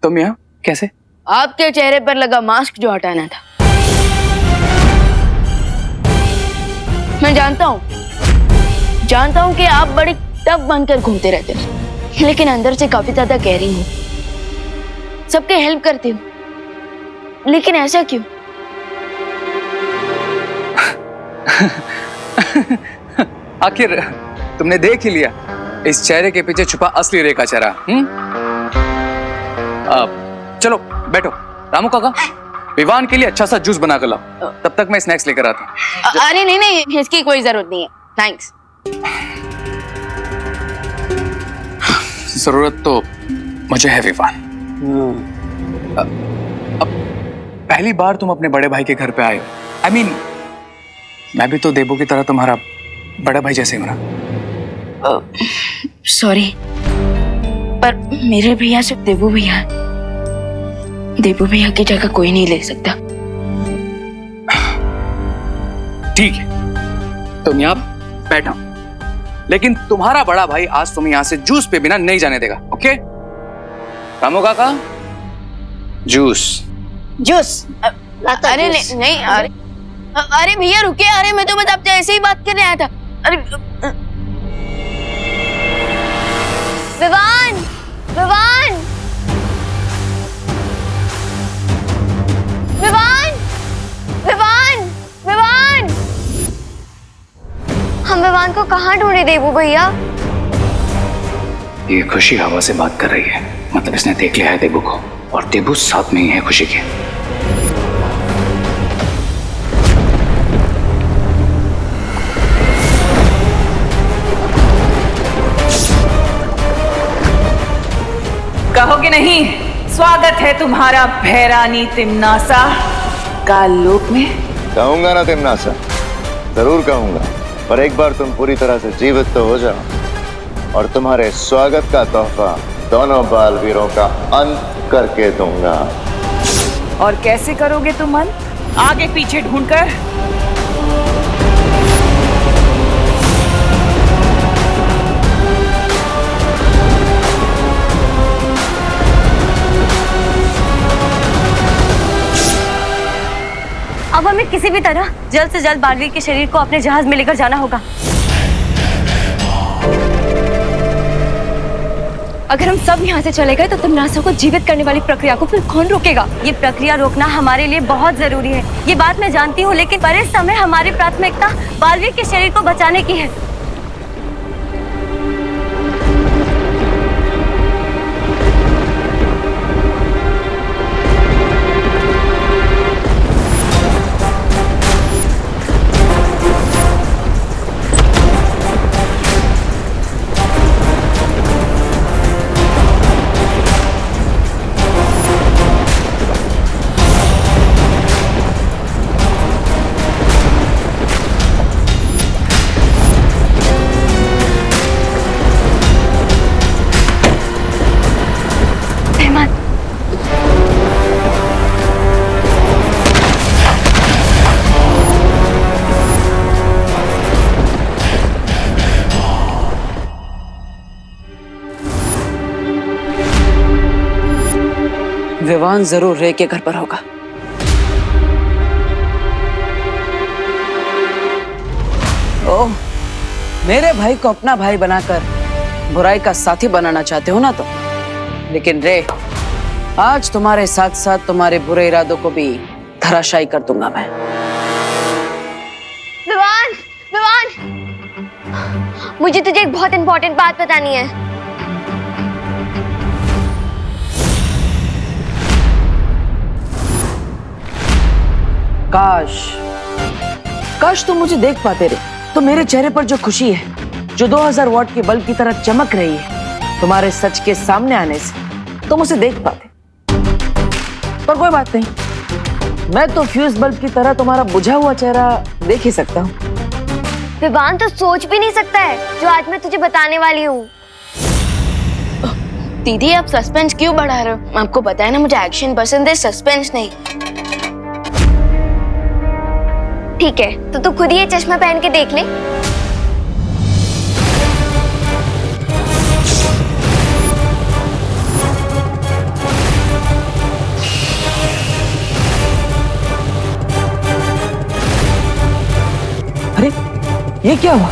तुम यहाँ कैसे? आपके चेहरे पर लगा मास्क जो हटाना था। मैं जानता हूँ कि आप बड़ी टफ बनकर घूमते रहते हैं, लेकिन अंदर से काफी ज्यादा गहरी हूँ। सबके हेल्प करती हूँ, लेकिन ऐसा क्यों? आखिर तुमने देख ही लिया, इस चेहरे के पीछे छुपा असली रेखा चेहरा। चलो बैठो। रामू काका, विवान के लिए अच्छा सा जूस बना कर लाओ, तब तक मैं स्नैक्स लेकर आता हूँ। अरे नहीं, इसकी कोई जरूरत नहीं है, थैंक्स। जरूरत तो मुझे है विवान। अब पहली बार तुम अपने बड़े भाई के घर पे आए हो। I mean, मैं भी तो देबू की तरह तुम्हारा बड़ा भाई जैसे हूं ना। सॉरी, पर मेरे भैया सिर्फ देबू भैया हैं। देबू भैया की जगह कोई नहीं ले सकता। ठीक है, तुम यहाँ बैठो, लेकिन तुम्हारा बड़ा भाई आज तुम्हें यहाँ से जूस पे बिना नहीं जाने देगा। ओके रामू काका, जूस। अरे नहीं, अरे भैया रुकिए। अरे मैं तो बस आपसे ऐसे ही बात करने आया था। अरे विवान, हम विवान को कहाँ ढूंढे देबू भैया? ये खुशी हवा से बात कर रही है, मतलब इसने देख लिया है देबू को, और देबू साथ में ही है खुशी के। कहोगे नहीं, स्वागत है तुम्हारा भैरानी तिम्नासा काल लोक में। कहूंगा ना तिम्नासा, जरूर कहूंगा, पर एक बार तुम पूरी तरह से जीवित तो हो जाओ और तुम्हारे स्वागत का तोहफा दोनों बालवीरों का अंत करके दूंगा। और कैसे करोगे तुम अंत? आगे पीछे ढूंढकर? अब हमें किसी भी तरह जल्द से जल्द बालवीर के शरीर को अपने जहाज में लेकर जाना होगा। अगर हम सब यहाँ से चले गए तो तिम्नासा को जीवित करने वाली प्रक्रिया को फिर कौन रोकेगा? ये प्रक्रिया रोकना हमारे लिए बहुत जरूरी है, ये बात मैं जानती हूँ, लेकिन पर इस समय हमारी प्राथमिकता बालवीर के शरीर को बचाने की है। विवान जरूर रे के घर पर होगा। ओह, मेरे भाई को अपना भाई बनाकर बुराई का साथी बनाना चाहते हो ना तो, लेकिन रे, आज तुम्हारे साथ साथ तुम्हारे बुरे इरादों को भी धराशायी कर दूंगा मैं। विवान, मुझे तुझे एक बहुत इंपॉर्टेंट बात बतानी है। काश तुम मुझे देख पाते रे, तो मेरे चेहरे पर जो खुशी है, जो 2000 वॉट के बल्ब की तरह चमक रही है तुम्हारे सच के सामने आने से, तुम उसे देख पाते। पर कोई बात नहीं, मैं तो फ्यूज बल्ब की तरह तुम्हारा बुझा हुआ चेहरा देख ही सकता हूँ। विवान तो सोच भी नहीं सकता है जो आज मैं तुझे बताने वाली हूँ। दीदी, आप सस्पेंस क्यों बढ़ा रहे हो? आपको पता है ना, मुझे एक्शन पसंद है, सस्पेंस नहीं। ठीक है, तो तू खुद ही ये चश्मा पहन के देख ले। ये क्या हुआ?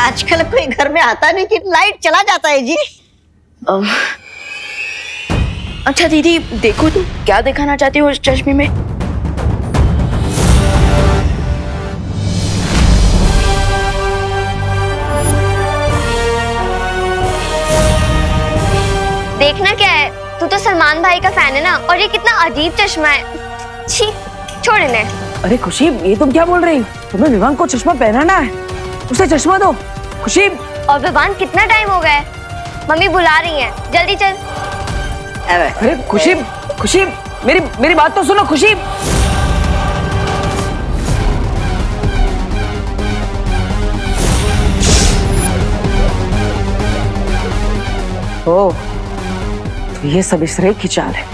आजकल कोई घर में आता नहीं कि लाइट चला जाता है जी। अच्छा दीदी, देखो तुम क्या दिखाना चाहती हो इस चश्मे में? देखना क्या है, तू तो सलमान भाई का फैन है ना, और ये कितना अजीब चश्मा है। छी, छोड़ इन्हें। अरे खुशी, ये तुम क्या बोल रही हो? तुम्हें विवान को चश्मा पहनाना है, उसे चश्मा दो। खुशी। और विवान, कितना टाइम हो गया है? मम्मी बुला रही हैं, जल्दी चल। अरे खुशी, खुशी, मेरी बात तो सुनो खुशी। ओह, तो ये सब इस रेख की चाल है।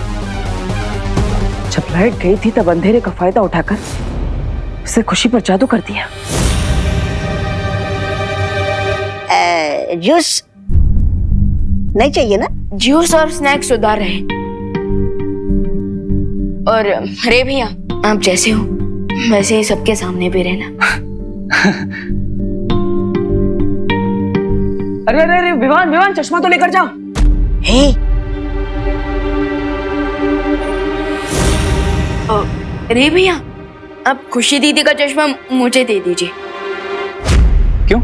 जब लाइट गई थी तब अंधेरे का फायदा उठाकर उसे खुशी पर जादू कर दिया। जूस नहीं चाहिए ना? जूस और स्नैक्स उधार रहे। और अरे भैया, आप जैसे हो वैसे ही सबके सामने भी रहना। अरे अरे अरे विवान, चश्मा तो लेकर जाओ। अरे भैया, आप खुशी दीदी का चश्मा मुझे दे दीजिए। क्यों?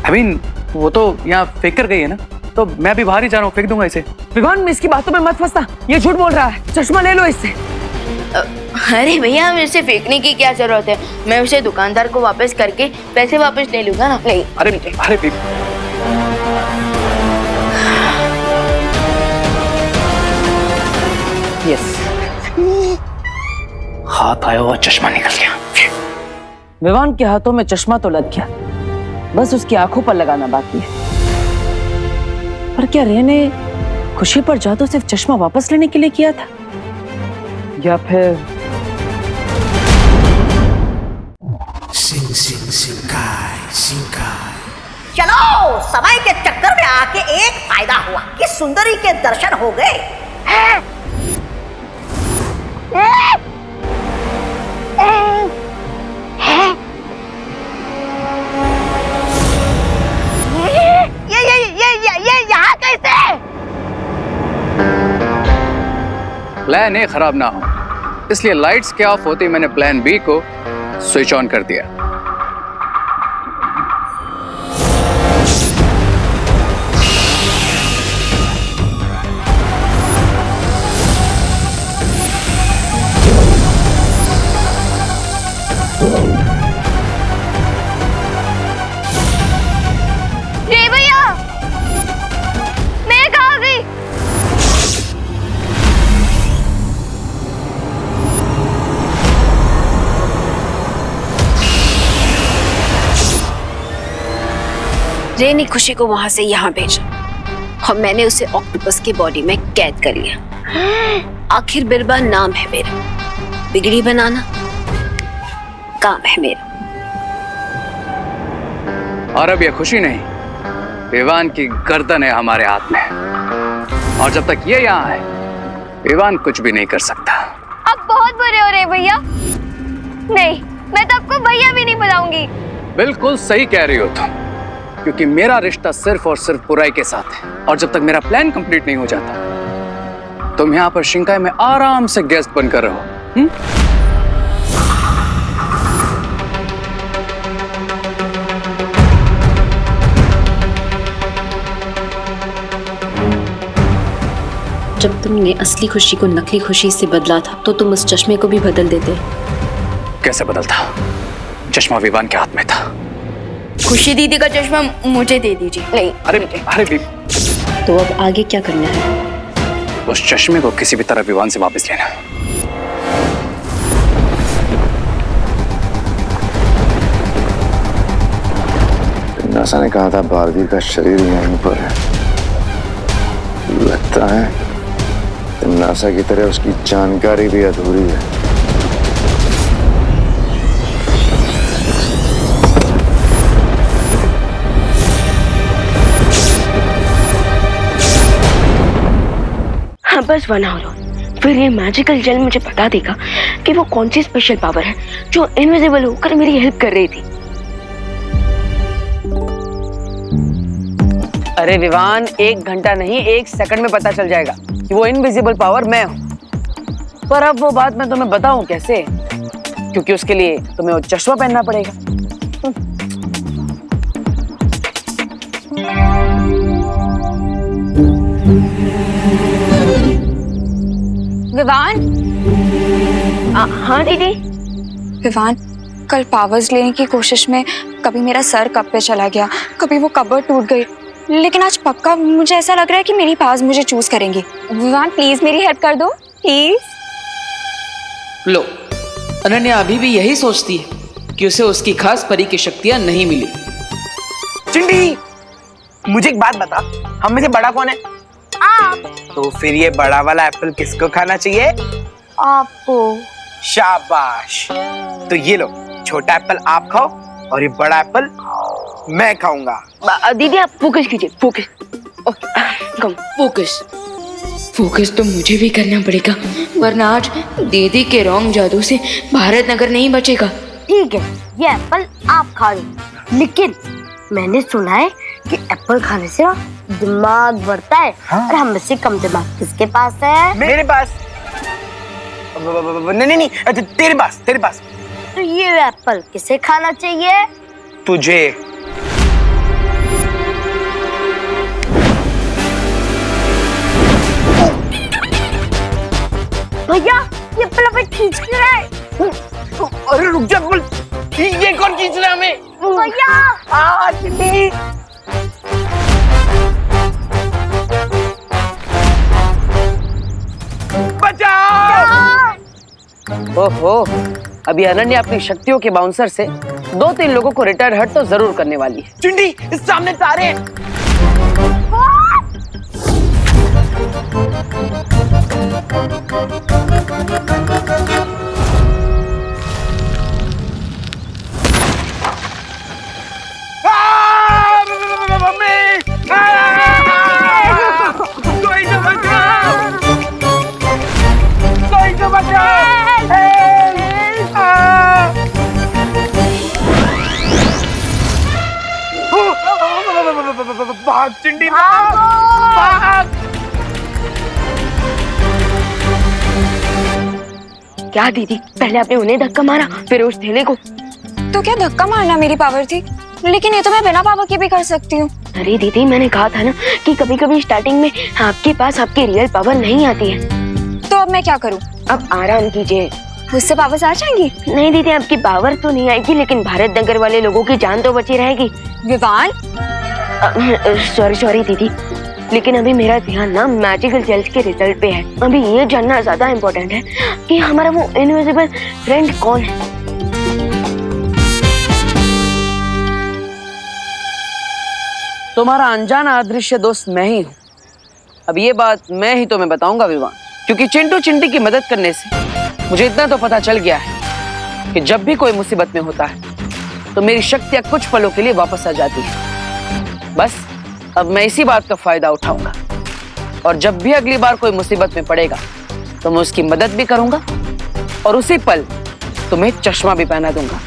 आई मीन वो तो यहाँ फेंक कर गई है ना, तो मैं अभी बाहर ही जा रहा हूँ, फेंक दूंगा इसे। विवान, मैं इसकी बातों में मत फंसना, ये झूठ बोल रहा है। चश्मा ले लो इससे। अरे भैया, इसे फेंकने की क्या जरूरत है? मैं उसे दुकानदार को वापस करके पैसे वापस ले लूंगा ना। नहीं, अरे यस। हाथ आया हुआ चश्मा निकल गया। विवान के हाथों में चश्मा तो लग गया, बस उसकी आंखों पर लगाना बाकी है। पर क्या रे ने खुशी पर जादू सिर्फ चश्मा वापस लेने के लिए किया था, या फिर चलो, समय के चक्कर में आके एक फायदा हुआ कि सुंदरी के दर्शन हो गए। ये यहाँ कैसे? प्लान ए खराब ना हो, इसलिए लाइट्स के ऑफ होते ही मैंने प्लान बी को स्विच ऑन कर दिया। रे भैया, मैं कहाँ गई? रे ने खुशी को वहां से यहाँ भेजा और मैंने उसे ऑक्टोपस की बॉडी में कैद कर लिया। आखिर बिरबा नाम है मेरा, बिगड़ी बनाना काम है मेरा। और अब ये खुशी नहीं, विवान की गर्दन है हमारे हाथ में, और जब तक ये यहाँ है विवान कुछ भी नहीं कर सकता। अब बहुत बुरे हो रहे भैया। नहीं, मैं तो आपको भैया भी नहीं बुलाऊंगी। बिल्कुल सही कह रही हो तुम, क्योंकि मेरा रिश्ता सिर्फ और सिर्फ बुराई के साथ है, और जब तक मेरा प्लान कंप्लीट नहीं हो जाता तुम यहाँ पर शिंकाई में आराम से गेस्ट बनकर रहो। जब तुमने असली खुशी को नकली खुशी से बदला था तो तुम उस चश्मे को भी बदल देते। कैसे बदलता? चश्मा विवान के हाथ में था। खुशी दीदी का चश्मा मुझे दे दीजिए। नहीं, अरे तो अब आगे क्या करना है? उस चश्मे को किसी भी तरह विवान से वापस लेना। नासा ने कहा था बालवीर का शरीर यहीं पर है। लगता है नासा की तरह उसकी जानकारी भी अधूरी है। हाँ बस 1 आवर। फिर ये मैजिकल जेल मुझे बता देगा कि वो कौन सी स्पेशल पावर है जो इनविजिबल होकर मेरी हेल्प कर रही थी। अरे विवान, 1 घंटा नहीं 1 सेकंड में पता चल जाएगा कि वो इनविजिबल पावर मैं हूं। पर अब वो बात मैं तुम्हें बताऊं कैसे, क्योंकि उसके लिए तुम्हें वो चश्मा पहनना पड़ेगा। विवान। हाँ दीदी। विवान, कल पावर्स लेने की कोशिश में कभी मेरा सर कप पे चला गया, कभी वो कबर्ड टूट गई, लेकिन आज पक्का मुझे ऐसा लग रहा है कि मेरी पावर्स मुझे चूज करेंगी। विवान प्लीज मेरी हेल्प कर दो प्लीज। लो, अनन्या अभी भी यही सोचती है कि उसे उसकी खास परी की शक्तियां नहीं मिली। चिंटी, मुझे एक बात बता, हम में से बड़ा कौन है? आप। तो फिर ये बड़ा वाला एप्पल किसको खाना चाहिए? आपको। शाबाश। तो ये लो, छोटा एप्पल आप खाओ और ये बड़ा एप्पल मैं खाऊंगा। दीदी आप फोकस कीजिए, फोकस। कम फोकस तो मुझे भी करना पड़ेगा, वरना आज दीदी के रॉन्ग जादू से भारत नगर नहीं बचेगा। ठीक है, ये एप्पल आप खा लो, लेकिन मैंने सुना है कि एप्पल खाने से ना दिमाग बढ़ता है। हाँ? और हम में से कम दिमाग किसके पास है? मेरे पास। नहीं, तेरे पास। तो ये एप्पल किसे खाना चाहिए? तुझे। भैया ये एप्पल हमें खींच क्यों रहा है? अरे रुक जा, ये कौन खींच रहा है हमें? भैया चिंटी। बचाओ! ओहो, अभी अनन्या अपनी शक्तियों के बाउंसर से 2-3 लोगों को रिटायर हट तो जरूर करने वाली है। चिंटी, इस सामने तारे हैं। भाग चिंटी, भाग! क्या दीदी, पहले आपने उन्हें धक्का मारा फिर उस थैले को। तो क्या धक्का मारना मेरी पावर थी? लेकिन ये तो मैं बिना पावर के भी कर सकती हूँ। अरे दीदी, मैंने कहा था ना कि कभी कभी स्टार्टिंग में आपके पास आपकी रियल पावर नहीं आती है। तो अब मैं क्या करूँ? अब आराम कीजिए। मुझसे पावर्स आ जाएंगी? नहीं दीदी, आपकी पावर तो नहीं आएगी, लेकिन भारत नगर वाले लोगों की जान तो बची रहेगी। विवान, सॉरी दीदी, लेकिन अभी मेरा ध्यान ना मैजिकल जेल्स के रिजल्ट पे है। अभी ये जानना ज्यादा इम्पोर्टेंट है कि हमारा वो इनविजिबल फ्रेंड कौन है। तुम्हारा अनजाना अदृश्य दोस्त मैं ही हूँ। अब ये बात मैं ही तुम्हें बताऊंगा विवान, क्योंकि चिंटू चिंटी की मदद करने से मुझे इतना तो पता चल गया है कि जब भी कोई मुसीबत में होता है तो मेरी शक्तियां कुछ पलों के लिए वापस आ जाती है। बस अब मैं इसी बात का फायदा उठाऊंगा और जब भी अगली बार कोई मुसीबत में पड़ेगा तो मैं उसकी मदद भी करूंगा और उसी पल तुम्हें चश्मा भी पहना दूंगा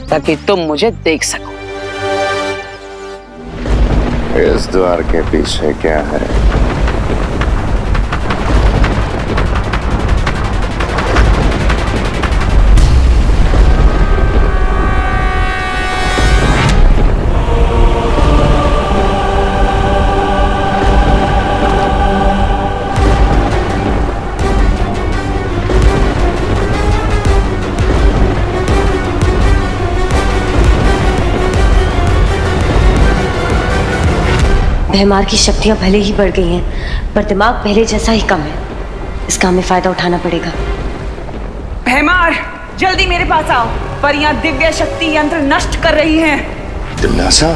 ताकि तुम मुझे देख सको। इस द्वार के पीछे क्या है? भैमार की शक्तियां भले ही बढ़ गई हैं, पर दिमाग पहले जैसा ही कम है। इसका हमें फायदा उठाना पड़ेगा। भैमार, जल्दी मेरे पास आओ। परियां दिव्य शक्ति यंत्र नष्ट कर रही हैं। तिमनासा,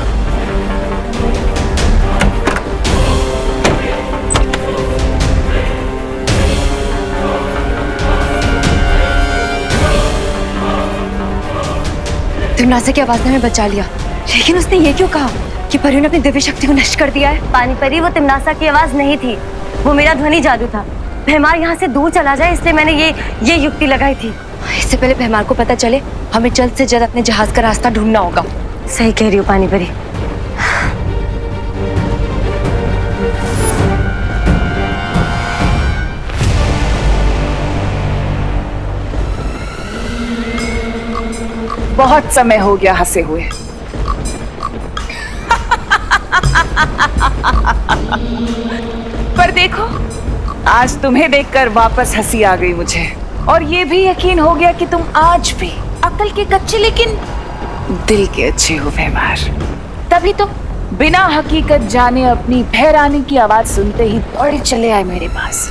तिमनासा की आवाज ने हमें बचा लिया, लेकिन उसने ये क्यों कहा कि परियों ने अपनी दिव्य शक्ति को नष्ट कर दिया है? पानी परी, वो तिमनासा की आवाज नहीं थी, वो मेरा ध्वनि जादू था। भैमार यहाँ से दूर चला जाए इसलिए मैंने ये युक्ति लगाई थी। इससे पहले भैमार को पता चले हमें जल्द से जल्द अपने जहाज का रास्ता ढूंढना होगा। सही कह रही हो पानी परी। बहुत समय हो गया हंसे हुए। पर देखो, आज तुम्हें देखकर वापस हंसी आ गई मुझे, और ये भी यकीन हो गया कि तुम आज भी अकल के कच्चे लेकिन दिल के अच्छे हो भैमार। तभी तो बिना हकीकत जाने अपनी भैरानी की आवाज सुनते ही दौड़े चले आए मेरे पास।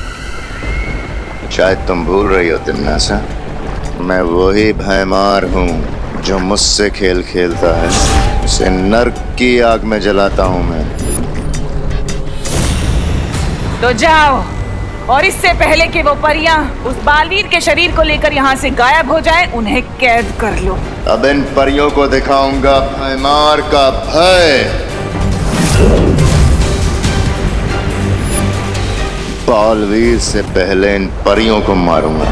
शायद तुम भूल रही हो तिम्नासा, मैं वही भैमार हूँ जो मुझसे खेल खेलता है, उसे नर्क की आग में जलाता हूँ मैं। तो जाओ, और इससे पहले कि वो परियां उस बालवीर के शरीर को लेकर यहाँ से गायब हो जाएं, उन्हें कैद कर लो। अब इन परियों को दिखाऊंगा भैमार का भय। बालवीर से पहले इन परियों को मारूंगा।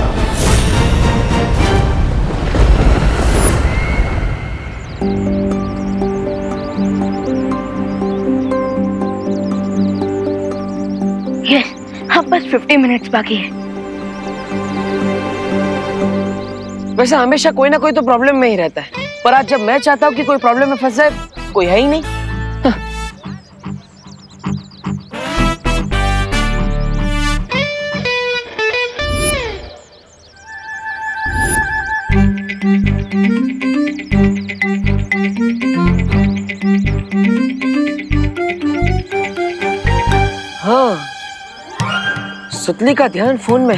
अब बस 50 मिनट्स बाकी है। वैसे हमेशा कोई ना कोई तो प्रॉब्लम में ही रहता है, पर आज जब मैं चाहता हूँ कि कोई प्रॉब्लम में फंसे, कोई है ही नहीं। हाँ, सुतली का ध्यान फोन में।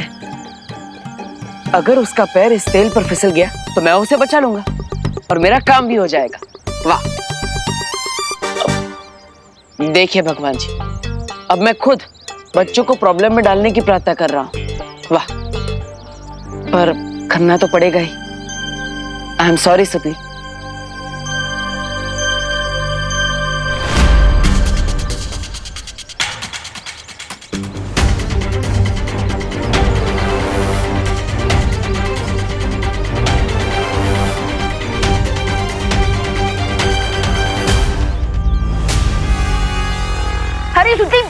अगर उसका पैर इस तेल पर फिसल गया तो मैं उसे बचा लूंगा और मेरा काम भी हो जाएगा। वाह, देखिए भगवान जी, अब मैं खुद बच्चों को प्रॉब्लम में डालने की प्रार्थना कर रहा हूँ। वाह, पर करना तो पड़ेगा ही। आई एम सॉरी सुतली। अरे सुतली,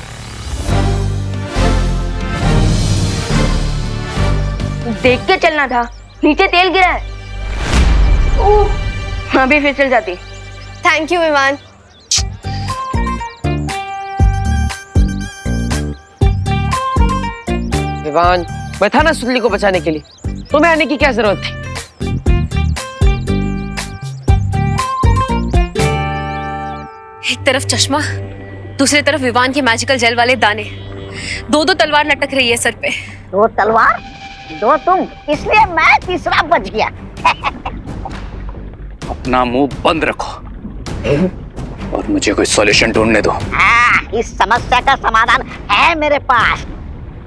देख के चलना था, नीचे तेल गिरा है। हाँ भी फिसल जाती। थैंक यू विमान। विवान, मैं था ना सुतली को बचाने के लिए, तुम्हें आने की क्या जरूरत थी? एक तरफ चश्मा, दूसरी तरफ विवान के मैजिकल जेल वाले दाने, दो तलवार लटक रही है सर पे। दो तलवार, दो तुम, इसलिए मैं तीसरा बच गया। अपना मुंह बंद रखो और मुझे कोई सॉल्यूशन ढूंढने दो। इस समस्या का समाधान है मेरे पास।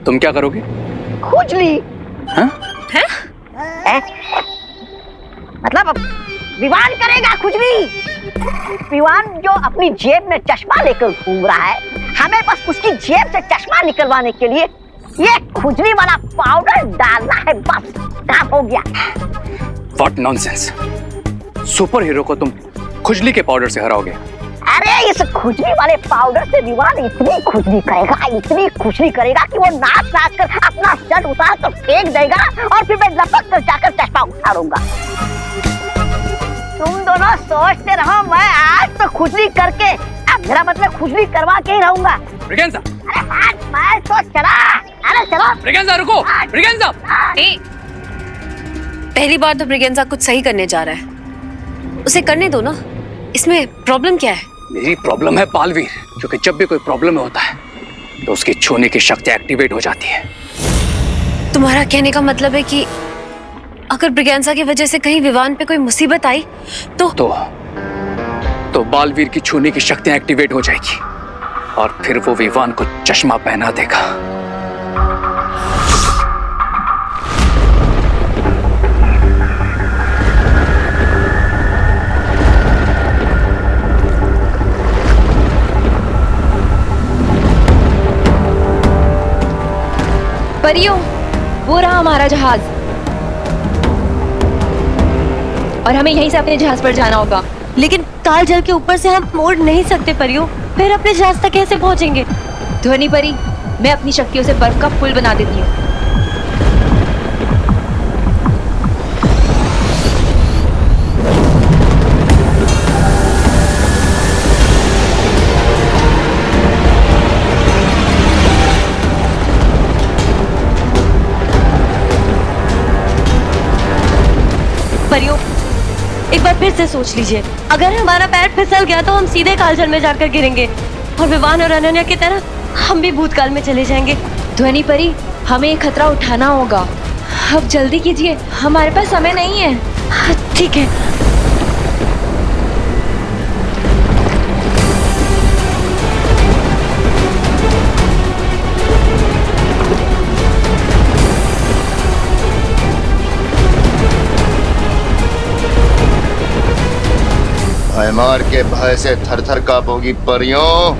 तुम क्या करोगे? खुजली। हाँ? है? मतलब विवान करेगा खुजली। विवान जो अपनी जेब में चश्मा लेकर घूम रहा है, हमें बस उसकी जेब से चश्मा निकलवाने के लिए ये खुजली वाला पाउडर डालना है, बस काम हो गया। What nonsense! सुपर हीरो को तुम खुजली के पाउडर से हराओगे? अरे इस खुजली वाले पाउडर से विवान इतनी खुजली करेगा कि वो नाच कर अपना शर्ट उतार कर फेंक देगा और फिर मैं लपक कर जाकर चश्मा उतारूंगा। तुम दोनों सोचते रहो, मैं आज तो खुजली करके, अब मेरा मतलब खुजली करवा के ही रहूंगा। ब्रिगेंजा! अरे मैं तो चला। अरे चलो ब्रिगेंजा, रुको! ब्रिगेंजा! पहली बार तो ब्रिगेंजा कुछ सही करने जा रहा है, उसे करने दो ना, इसमें प्रॉब्लम क्या है? मेरी प्रॉब्लम है बालवीर, क्योंकि जब भी कोई प्रॉब्लम होता है तो उसकी छूने की शक्ति एक्टिवेट हो जाती है। तुम्हारा कहने का मतलब है कि अगर ब्रिगेंजा की वजह से कहीं विवान पे कोई मुसीबत आई तो बालवीर की छूने की शक्तियां एक्टिवेट हो जाएगी और फिर वो विवान को चश्मा पहना देगा। परियों, वो रहा हमारा जहाज और हमें यहीं से अपने जहाज पर जाना होगा। लेकिन ताल जल के ऊपर से हम मोड़ नहीं सकते परियों, फिर अपने जहाज तक कैसे पहुंचेंगे? ध्वनि परी, मैं अपनी शक्तियों से बर्फ का पुल बना देती हूँ। परियों, एक बार फिर से सोच लीजिए, अगर हमारा पैर फिसल गया तो हम सीधे कालजल में जाकर गिरेंगे और विवान और अनन्या की तरह हम भी भूतकाल में चले जाएंगे। ध्वनि परी, हमें ये खतरा उठाना होगा। अब जल्दी कीजिए, हमारे पास समय नहीं है। हाँ, ठीक है। भयमार के भय से थर-थर कांपोगी परियों।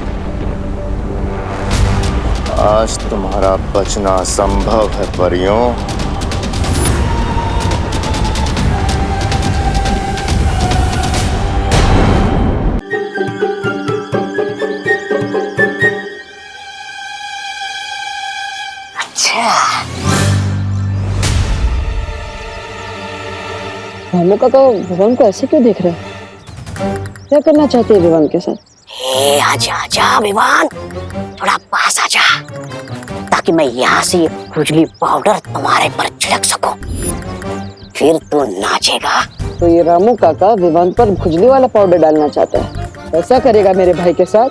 आज तुम्हारा बचना असंभव है परियों। रामू काका विवान को ऐसे क्यों देख रहे हैं? क्या करना चाहते हैं विवान के साथ? ए, आजा आजा विवान, थोड़ा पास आजा, ताकि मैं यहाँ से ये खुजली पाउडर तुम्हारे पर छिड़क सकूं। फिर तू नाचेगा। तो ये रामू काका विवान पर खुजली वाला पाउडर डालना चाहता है, ऐसा करेगा मेरे भाई के साथ?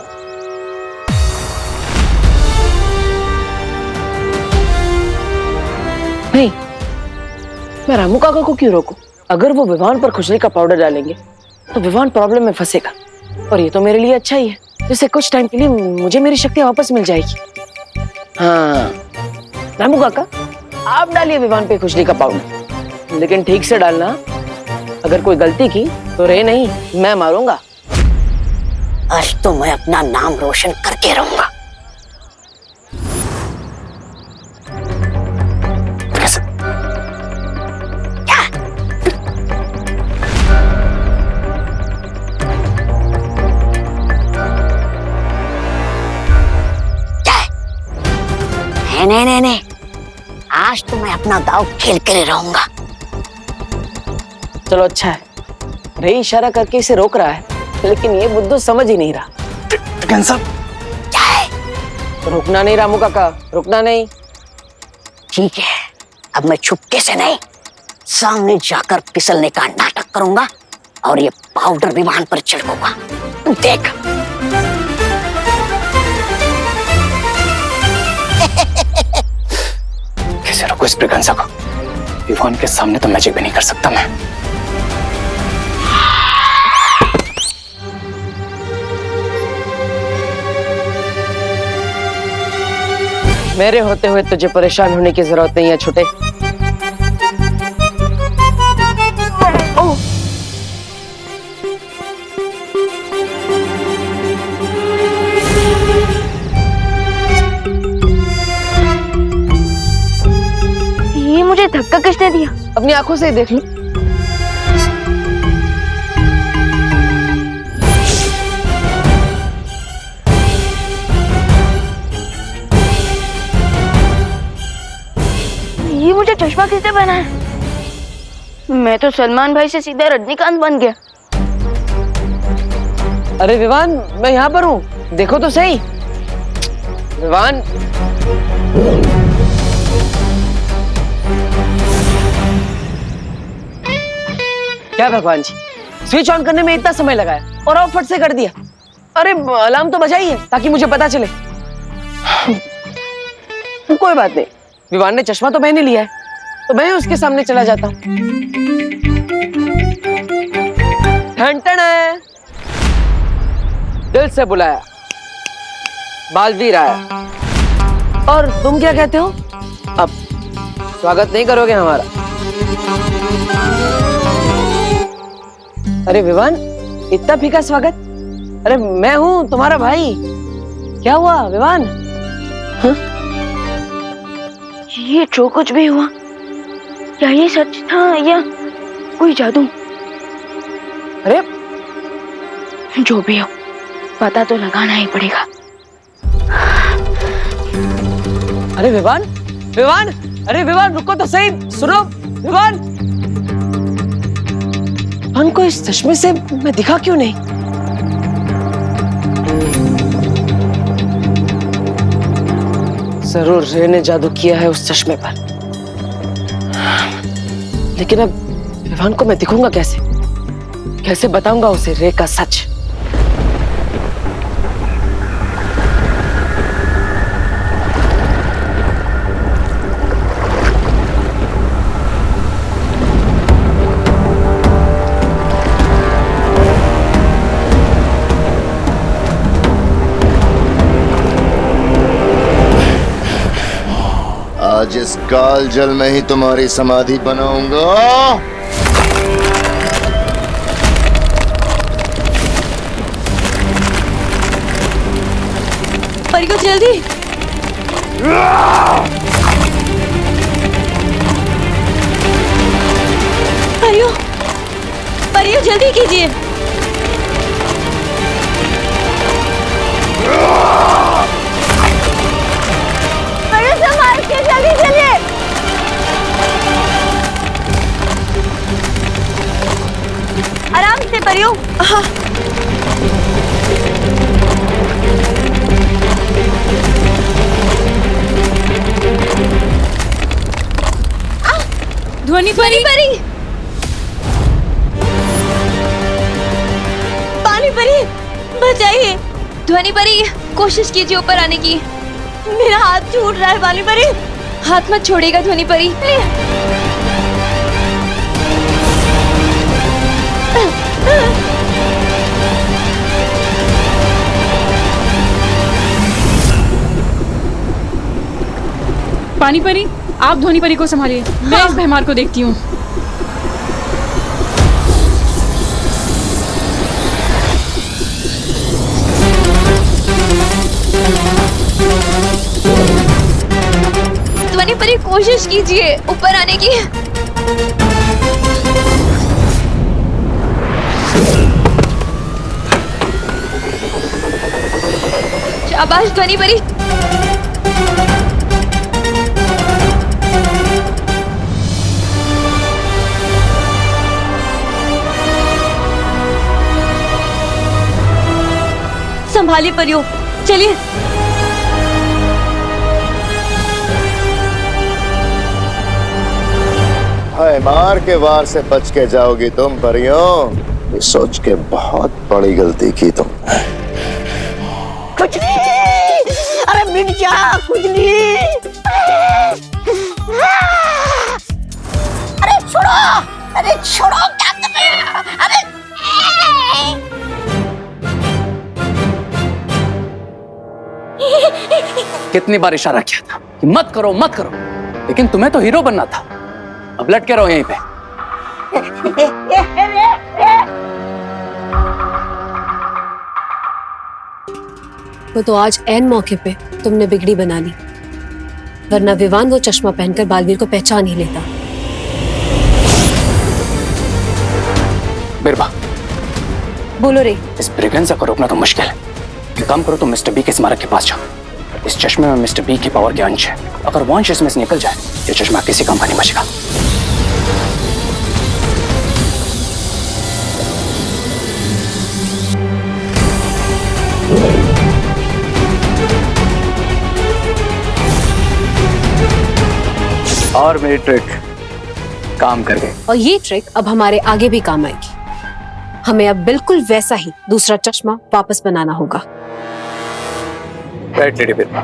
नहीं, मैं रामू काका को क्यों रोकूं? अगर वो विवान पर खुजली का पाउडर डालेंगे तो विवान प्रॉब्लम में फंसेगा, और ये तो मेरे लिए अच्छा ही है, जिससे कुछ टाइम के लिए मुझे मेरी शक्ति वापस मिल जाएगी। हाँ रामू काका, आप डालिए विवान पे खुजली का पाउडर, लेकिन ठीक से डालना। अगर कोई गलती की तो रे नहीं, मैं मारूंगा। आज तो मैं अपना नाम रोशन करके रहूंगा। नहीं, आज तो मैं अपना दाव खेल कर रहूंगा। चलो अच्छा है, रे इशारा करके इसे रोक रहा है, लेकिन ये बुद्धू समझ ही नहीं रहा। रुकना नहीं रामू काका, रुकना नहीं। ठीक है, अब मैं छुपके से नहीं, सामने जाकर फिसलने का नाटक करूंगा और ये पाउडर विमान पर छिड़कूंगा। देख। कैसे रोको इस ब्रिगेंजा को? विवान के सामने तो मैजिक भी नहीं कर सकता मैं। मेरे होते हुए तुझे परेशान होने की जरूरत नहीं है छोटे। ये मुझे धक्का किसने दिया? अपनी आंखों से ही देख लो। ये मुझे चश्मा किसने पहना है? मैं तो सलमान भाई से सीधा रजनीकांत बन गया। अरे विवान, मैं यहाँ पर हूँ, देखो तो सही। विवान, क्या भगवान जी, स्विच ऑन करने में इतना समय लगाया और ऑफ फट से कर दिया। अरे अलार्म तो बजाइए ताकि मुझे पता चले। कोई बात नहीं, विवान ने चश्मा तो पहन ही लिया है, तो मैं उसके सामने चला जाता हूँ। ठन है, दिल से बुलाया, बालवीर आया। और तुम क्या कहते हो? अब स्वागत नहीं करोगे हमारा? अरे विवान, इतना फीका स्वागत? अरे मैं हूं तुम्हारा भाई। क्या हुआ विवान? ये जो कुछ भी हुआ, क्या ये सच था या कोई जादू? अरे जो भी हो, पता तो लगाना ही पड़ेगा। अरे विवान, विवान, अरे विवान रुको तो सही, सुनो विवान। विवान को इस चश्मे से मैं दिखा क्यों नहीं? जरूर रे ने जादू किया है उस चश्मे पर, लेकिन अब विवान को मैं दिखूंगा कैसे? कैसे बताऊंगा उसे रे का सच? आज इस काल जल में ही तुम्हारी समाधि बनाऊंगा। परियो जल्दी। परियो, परियो जल्दी कीजिए। परियो संभाल के जल्दी चलिए। आराम से परियो। हाँ। ध्वनि परी, परी पानी परी बचाइए। ध्वनि परी कोशिश कीजिए ऊपर आने की। मेरा हाथ छूट रहा है पानी परी। हाथ मत छोड़ेगा ध्वनि परी। पानी परी, आप ध्वनि परी को संभालिए। मैं इस भैमार को देखती हूँ। ध्वनि परी कोशिश कीजिए ऊपर आने की। शाबाश ध्वनि परी। संभालिए परियो, चलिए। हाय मार के वार से बच के जाओगी तुम परियों। ये सोच के बहुत बड़ी गलती की तुम। खुजली, अरे मिट जा खुजली। अरे छोड़ो, अरे छोड़ो, क्या कर रहे हो? अरे कितनी बार इशारा किया था कि मत करो मत करो, लेकिन तुम्हें तो हीरो बनना था। अब लटके रहो यहीं पे। वो तो आज ऐन मौके पे तुमने बिगड़ी बना ली, वरना विवान वो चश्मा पहनकर बालवीर को पहचान ही लेता। बिरबा, बोलो रे। इस ब्रिगेंजा को रोकना तो मुश्किल है। एक काम करो, तुम मिस्टर बी के स्मारक के पास जाओ। इस चश्मे में मिस्टर बी की पावर के अंश है। अगर वो अंश इसमें से निकल जाए, ये चश्मा किसी काम का नहीं बचेगा। और मेरी ट्रिक काम कर गई। और ये ट्रिक अब हमारे आगे भी काम आएगी। हमें अब बिल्कुल वैसा ही दूसरा चश्मा वापस बनाना होगा। राइट लेडी बिरबा।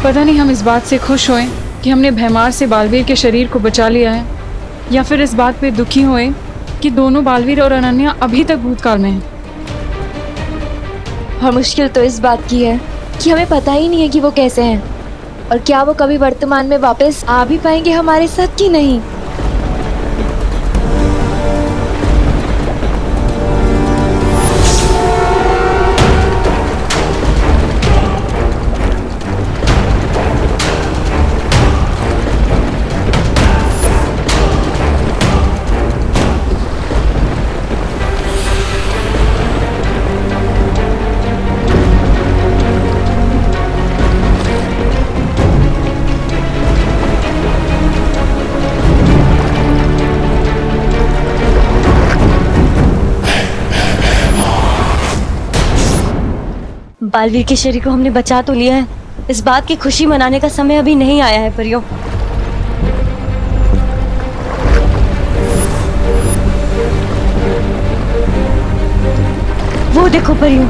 पता नहीं हम इस बात से खुश होएं कि हमने भैमार से बालवीर के शरीर को बचा लिया है, या फिर इस बात पे दुखी होएं कि दोनों बालवीर और अनन्या अभी तक भूतकाल में हैं। और मुश्किल तो इस बात की है कि हमें पता ही नहीं है कि वो कैसे हैं और क्या वो कभी वर्तमान में वापस आ भी पाएंगे हमारे साथ कि नहीं। बालवीर के शरीर को हमने बचा तो लिया है, इस बात की खुशी मनाने का समय अभी नहीं आया है परियों। वो देखो परियों,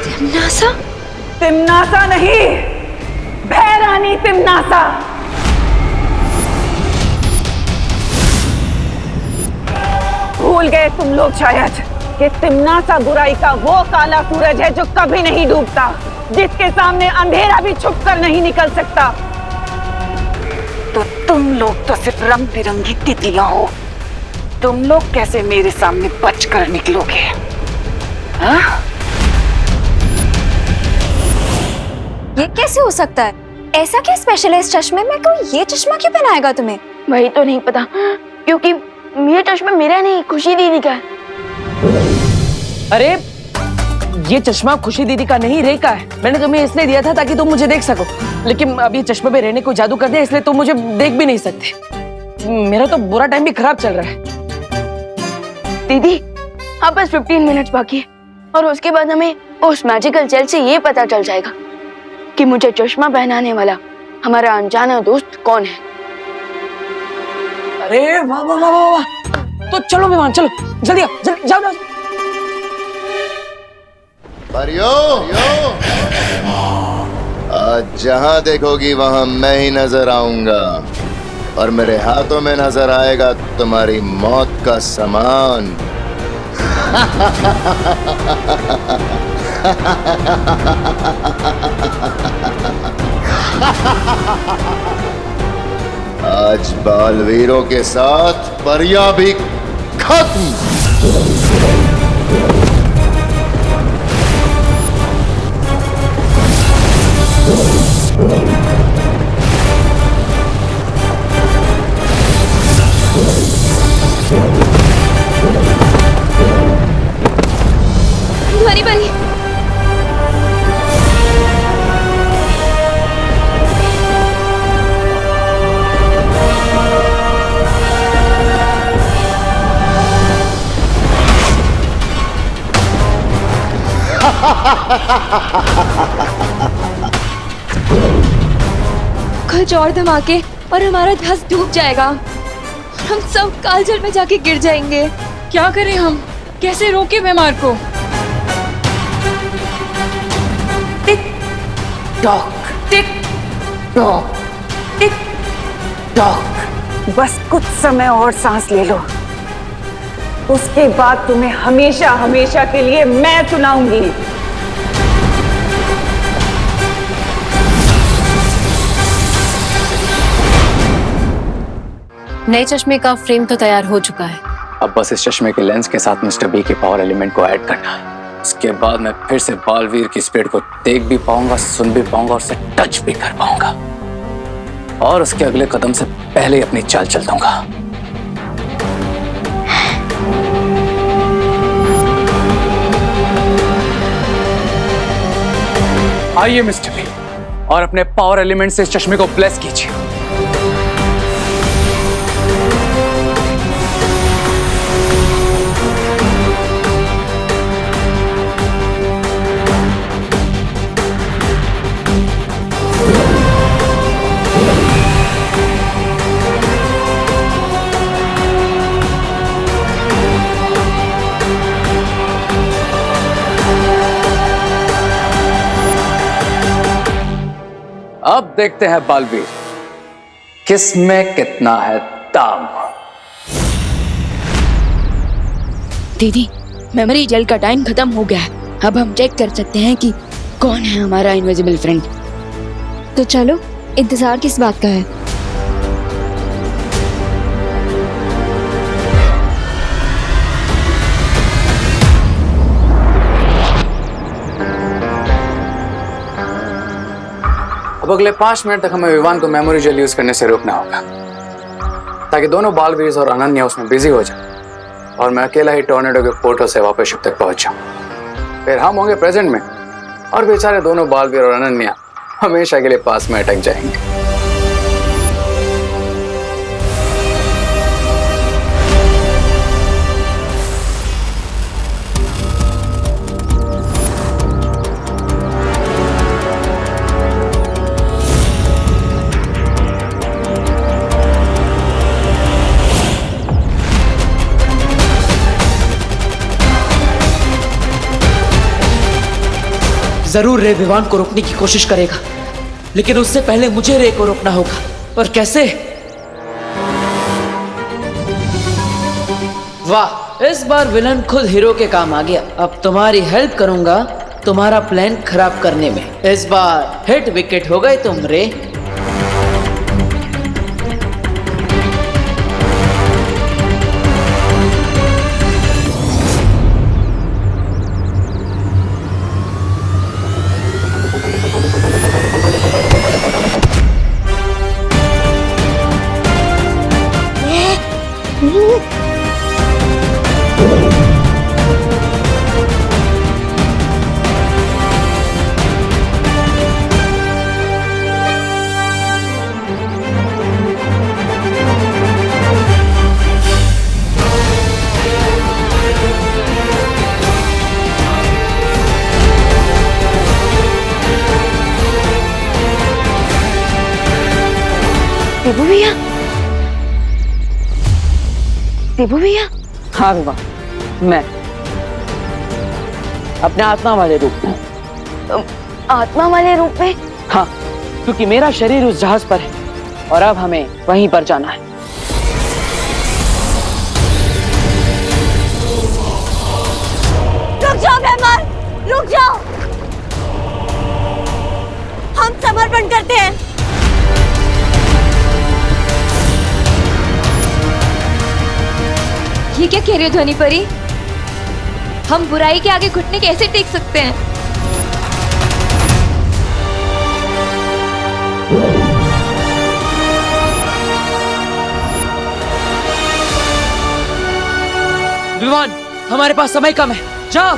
तिम्नासा? तिम्नासा नहीं, भैरानी तिम्नासा। भूल गए तुम लोग शायद कि तिम्नासा बुराई का वो काला सूरज है जो कभी नहीं डूबता, जिसके सामने अंधेरा भी छुप कर नहीं निकल सकता। तो तुम लोग तो सिर्फ रंग बिरंगी तितलियां हो। तुम लोग कैसे मेरे सामने बचकर निकलोगे? हाँ? ये कैसे हो सकता है? ऐसा क्या स्पेशल है इस चश्मे में? कोई ये चश्मा क्यों पहनाएगा तुम्हें? वही तो नहीं पता, क्योंकि ये चश्मा मेरा नहीं, खुशी दीदी का है। अरे ये चश्मा खुशी दीदी का नहीं, रे का है। मैंने तुम्हें इसलिए दिया था ताकि तुम मुझे देख सको, लेकिन अब ये चश्मे पे रहने को जादू कर दिया, इसलिए तुम मुझे देख भी नहीं सकते। मेरा तो बुरा टाइम भी खराब चल रहा है। दीदी अब बस 15 मिनट्स बाकी है और उसके बाद हमें उस मैजिकल जेल से ये पता चल जाएगा कि मुझे चश्मा पहनाने वाला हमारा अनजाना दोस्त कौन है। अरे वाह वाह वाह वाह वाह, तो चलो मेहमान, चलो जल्दी आओ, जल्दी जाओ जाओ। परियो, आज जहां देखोगी वहां मैं ही नजर आऊंगा और मेरे हाथों में नजर आएगा तुम्हारी मौत का सामान। आज बालवीरों के साथ परिया भी खत्म। बनी बनी कुछ और धमाके और हमारा ध्यास डूब जाएगा। हम सब कालजल में जाके गिर जाएंगे। क्या करें हम? कैसे रोके बीमार को? Tick tock, tick tock, tick tock. बस कुछ समय और सांस ले लो, उसके बाद तुम्हें हमेशा हमेशा के लिए मैं सुनाऊंगी। नए चश्मे का फ्रेम तो तैयार हो चुका है। अब बस इस चश्मे के लेंस के साथ मिस्टर बी के पावर एलिमेंट को ऐड करना है। उसके बाद मैं फिर से बालवीर की स्पीड को देख भी पाऊंगा, सुन भी पाऊंगा और उसे टच भी कर पाऊंगा, और उसके अगले कदम से पहले ही अपनी चाल चल दूंगा। आइए मिस्टर बी, और अपने पावर एलिमेंट से इस चश्मे को ब्लेस कीजिए। अब देखते हैं बालवीर, किसमें कितना है दाम। दीदी, मेमोरी जेल का टाइम खत्म हो गया है। अब हम चेक कर सकते हैं कि कौन है हमारा इनविजिबल फ्रेंड। तो चलो, इंतजार किस बात का है? अब अगले 5 मिनट तक हमें विवान को मेमोरी जेल यूज करने से रोकना होगा, ताकि दोनों बालवीर और अनन्या उसमें बिजी हो जाए और मैं अकेला ही टोर्नेडो के पोर्टल से वापस शिप तक पहुंच जाऊं। फिर हम होंगे प्रेजेंट में और बेचारे दोनों बालवीर और अनन्या हमेशा के लिए पास में अटक जाएंगे। जरूर रे विवान को रोकने की कोशिश करेगा, लेकिन उससे पहले मुझे रे को रोकना होगा। और कैसे? वाह, इस बार विलन खुद हीरो के काम आ गया। अब तुम्हारी हेल्प करूंगा तुम्हारा प्लान खराब करने में। इस बार हिट विकेट हो गए तुम रे। देबू भैया, देबू भैया। हाँ विवान, मैं अपने आत्मा वाले रूप में। आत्मा वाले रूप में? हाँ, क्योंकि मेरा शरीर उस जहाज पर है और अब हमें वहीं पर जाना है। रुक जाओ भैमार, रुक जाओ। हम समर्पण करते हैं। ये क्या कह रही हो ध्वनि परी? हम बुराई के आगे घुटने कैसे टेक सकते हैं? विवान, हमारे पास समय कम है, जाओ।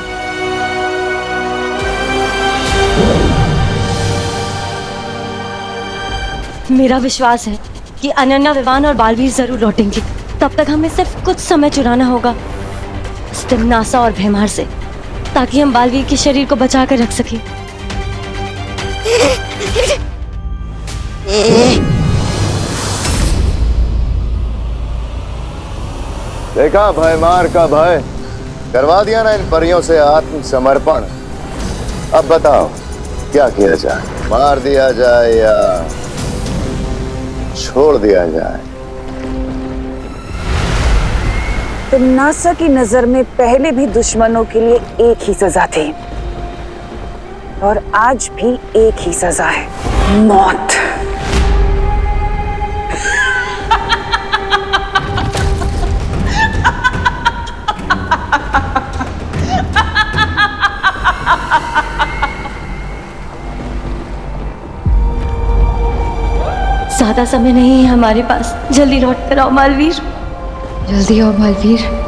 मेरा विश्वास है कि अनन्या, विवान और बालवीर जरूर लौटेंगे। तब तक हमें सिर्फ कुछ समय चुराना होगा तिम्नासा और भैमार से, ताकि हम बालवीर के शरीर को बचा कर रख सकें। देखा भयमार का भय, करवा दिया ना इन परियों से आत्मसमर्पण। अब बताओ क्या किया जाए, मार दिया जाए या छोड़ दिया जाए? तिम्नासा की नजर में पहले भी दुश्मनों के लिए एक ही सजा थी और आज भी एक ही सजा है, मौत। ज्यादा समय नहीं है हमारे पास, जल्दी लौट कर आओ बालवीर, जल्दी आओ बालवीर।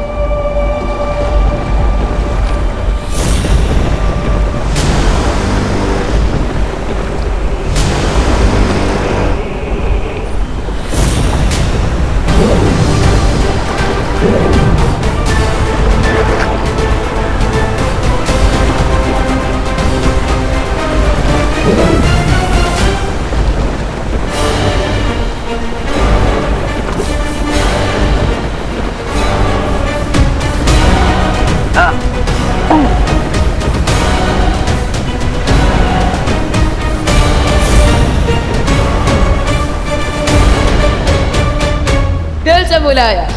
दिल से बुलाया,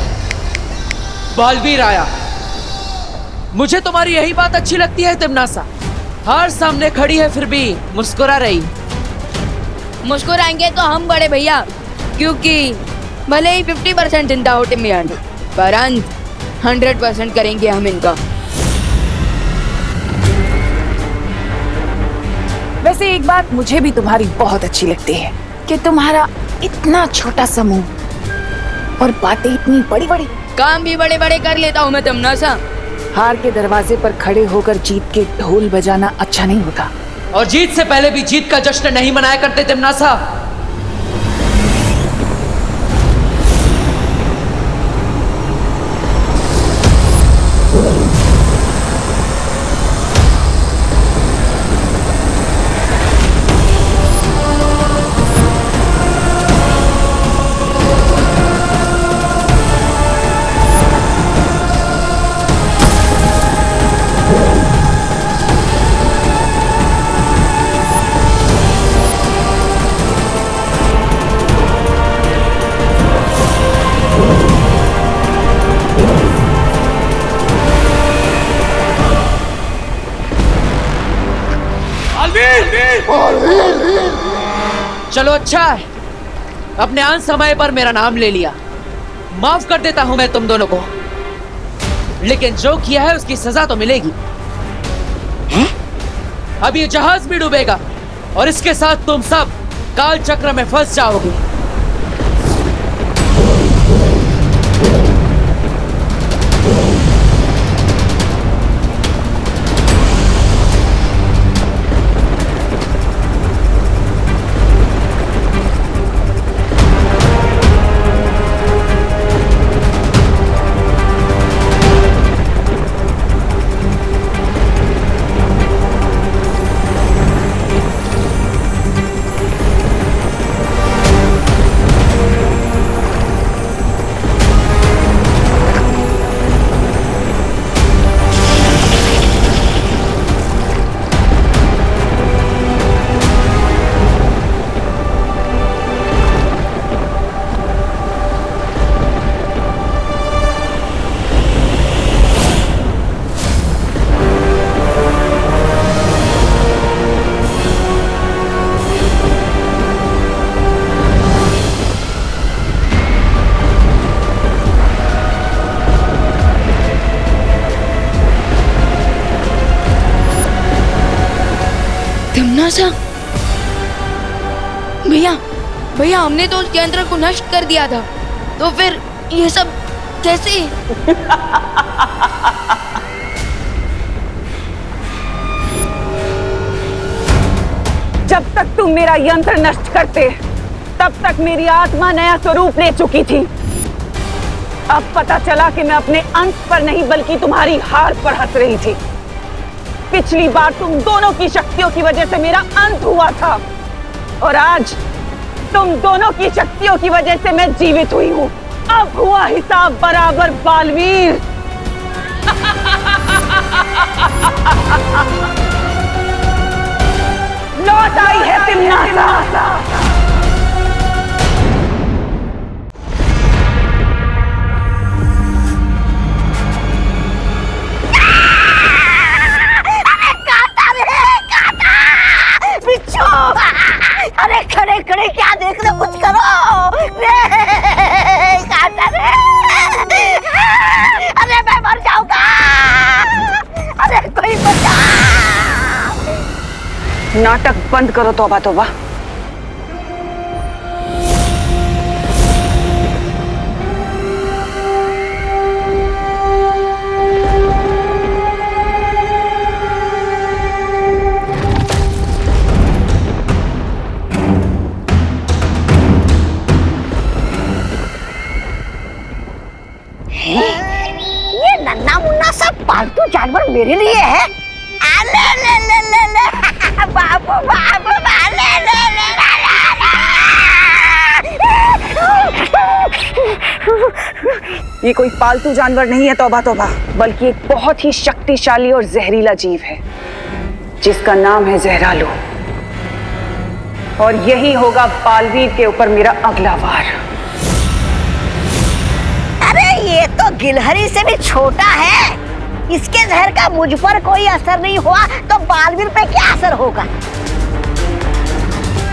बालवीर आया। मुझे तुम्हारी यही बात अच्छी लगती है तिम्नासा, हार सामने खड़ी है फिर भी मुस्कुरा रही। मुस्कुराएंगे तो हम बड़े भैया, क्योंकि भले ही 50% चिंता हो टिम्मियान, पर अंत 100% करेंगे हम इनका। वैसे एक बात मुझे भी तुम्हारी बहुत अच्छी लगती है कि तुम्हारा इतना छोटा समूह और बातें इतनी बड़ी बड़ी। काम भी बड़े बड़े कर लेता हूँ मैं तिम्नासा। हार के दरवाजे पर खड़े होकर जीत के ढोल बजाना अच्छा नहीं होता, और जीत से पहले भी जीत का जश्न नहीं मनाया करते तिमनासा। चलो अच्छा है, अपने आन समय पर मेरा नाम ले लिया। माफ कर देता हूं मैं तुम दोनों को, लेकिन जो किया है उसकी सजा तो मिलेगी। अब ये जहाज भी डूबेगा और इसके साथ तुम सब काल चक्र में फंस जाओगे। तिमनासा, भैया भैया हमने तो उस यंत्र को नष्ट कर दिया था, तो फिर ये सब कैसे? जब तक तुम मेरा यंत्र नष्ट करते, तब तक मेरी आत्मा नया स्वरूप ले चुकी थी। अब पता चला कि मैं अपने अंत पर नहीं बल्कि तुम्हारी हार पर हंस रही थी। पिछली बार तुम दोनों की शक्तियों की वजह से मेरा अंत हुआ था, और आज तुम दोनों की शक्तियों की वजह से मैं जीवित हुई हूं। अब हुआ हिसाब बराबर बालवीर। लौट आई है तिमनासा। अरे खड़े खड़े क्या देख रहे, कुछ करो रे, काटा रे। अरे मैं मर जाऊंगा, अरे कोई बचा। नाटक बंद करो तौबा तौबा। ये नन्ना मुन्ना सब पालतू जानवर मेरे लिए है। ले ले ले ले ले बाबू बाबू ले ले ले ये कोई पालतू जानवर नहीं है तौबा तौबा, बल्कि एक बहुत ही शक्तिशाली और जहरीला जीव है जिसका नाम है जहरालू। और यही होगा बालवीर के ऊपर मेरा अगला वार। अरे ये तो गिलहरी से भी छोटा है, इसके जहर का मुझ पर कोई असर नहीं हुआ तो बालवीर पे क्या असर होगा?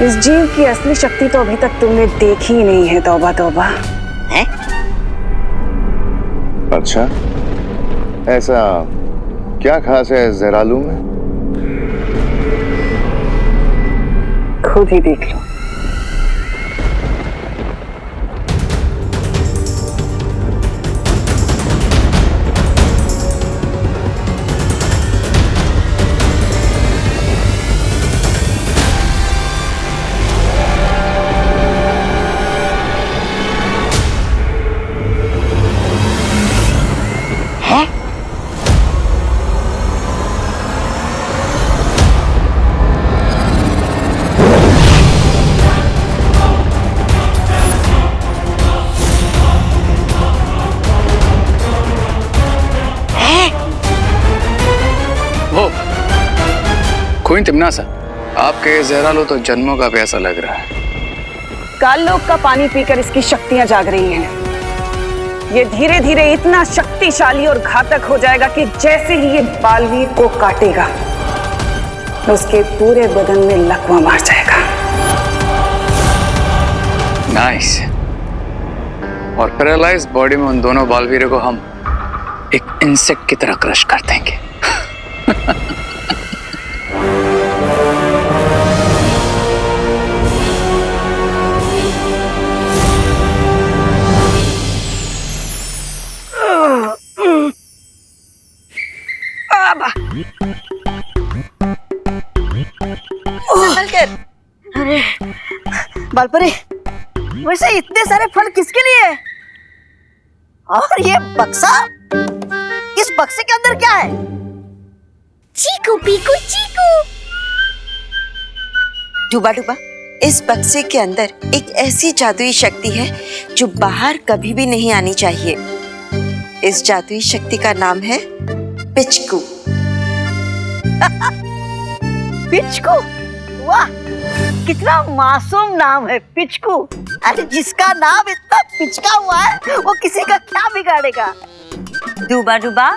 इस जीव की असली शक्ति तो अभी तक तुमने देखी ही नहीं है तौबा तौबा। है? अच्छा, ऐसा क्या खास है जहरालू में? खुद ही देख लो। क्वीन तिम्नासा, आपके जहरालो तो जन्मों का प्यासा लग रहा है। काललोक का पानी पीकर इसकी शक्तियां जाग रही हैं। ये धीरे धीरे इतना शक्तिशाली और घातक हो जाएगा कि जैसे ही ये बालवीर को काटेगा उसके पूरे बदन में लकवा मार जाएगा। नाइस। और पैरालाइज बॉडी में उन दोनों बालवीरों को हम एक इंसेक्ट की तरह क्रश कर देंगे। अरे बालपरी, वैसे इतने सारे फल किसके लिए? और ये बक्सा, इस बक्से के अंदर क्या है? चीकू पीकू चीकू। डूबा डूबा, इस बक्से के अंदर एक ऐसी जादुई शक्ति है जो बाहर कभी भी नहीं आनी चाहिए। इस जादुई शक्ति का नाम है पिचकू। पिचकू? वाह, कितना मासूम नाम है पिचकू। अरे जिसका नाम इतना पिचका हुआ है वो किसी का क्या बिगाड़ेगा। डूबा डूबा,